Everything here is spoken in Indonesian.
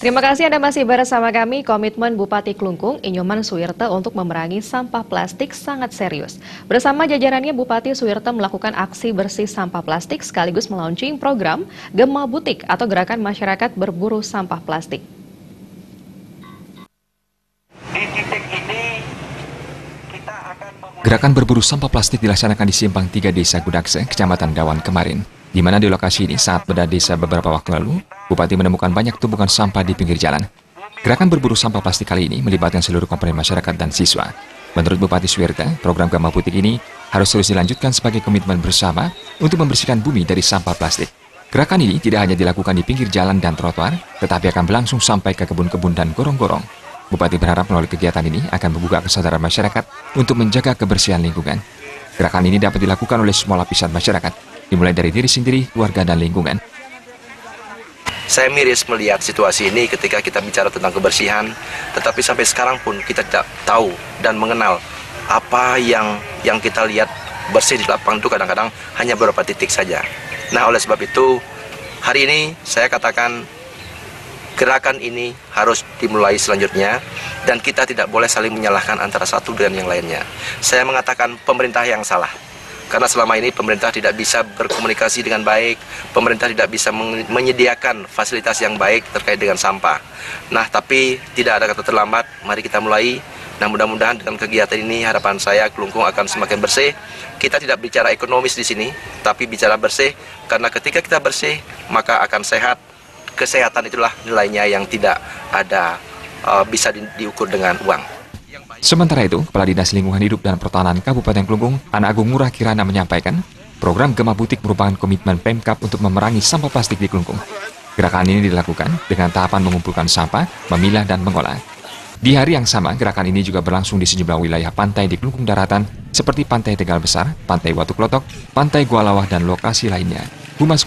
Terima kasih Anda masih bersama kami. Komitmen Bupati Klungkung, Inyoman Suwirte untuk memerangi sampah plastik sangat serius. Bersama jajarannya, Bupati Suwirte melakukan aksi bersih sampah plastik sekaligus melaunching program Gema Butik atau Gerakan Masyarakat Berburu Sampah Plastik. Gerakan berburu sampah plastik dilaksanakan di Simpang 3 Desa Gudakse, Kecamatan Dawan kemarin, di mana di lokasi ini saat beda desa beberapa waktu lalu, Bupati menemukan banyak tumpukan sampah di pinggir jalan. Gerakan berburu sampah plastik kali ini melibatkan seluruh komponen masyarakat dan siswa. Menurut Bupati Suwirte, program Gema Butik ini harus terus dilanjutkan sebagai komitmen bersama untuk membersihkan bumi dari sampah plastik. Gerakan ini tidak hanya dilakukan di pinggir jalan dan trotoar, tetapi akan berlangsung sampai ke kebun-kebun dan gorong-gorong. Bupati berharap melalui kegiatan ini akan membuka kesadaran masyarakat untuk menjaga kebersihan lingkungan. Gerakan ini dapat dilakukan oleh semua lapisan masyarakat, dimulai dari diri sendiri, keluarga, dan lingkungan. Saya miris melihat situasi ini ketika kita bicara tentang kebersihan, tetapi sampai sekarang pun kita tidak tahu dan mengenal apa yang kita lihat bersih di lapangan itu kadang-kadang hanya beberapa titik saja. Nah, oleh sebab itu, hari ini saya katakan gerakan ini harus dimulai selanjutnya dan kita tidak boleh saling menyalahkan antara satu dengan yang lainnya. Saya mengatakan pemerintah yang salah. Karena selama ini pemerintah tidak bisa berkomunikasi dengan baik, pemerintah tidak bisa menyediakan fasilitas yang baik terkait dengan sampah. Nah, tapi tidak ada kata terlambat, mari kita mulai. Nah, mudah-mudahan dengan kegiatan ini harapan saya Klungkung akan semakin bersih. Kita tidak bicara ekonomis di sini, tapi bicara bersih, karena ketika kita bersih, maka akan sehat. Kesehatan itulah nilainya yang tidak ada bisa diukur dengan uang. Sementara itu, Kepala Dinas Lingkungan Hidup dan Pertanahan Kabupaten Klungkung, Ana Agung Ngurah Kirana menyampaikan, program Gema Butik merupakan komitmen Pemkab untuk memerangi sampah plastik di Klungkung. Gerakan ini dilakukan dengan tahapan mengumpulkan sampah, memilah dan mengolah. Di hari yang sama, gerakan ini juga berlangsung di sejumlah wilayah pantai di Klungkung Daratan, seperti Pantai Tegal Besar, Pantai Watu Klotok, Pantai Gualawah, dan lokasi lainnya. Humas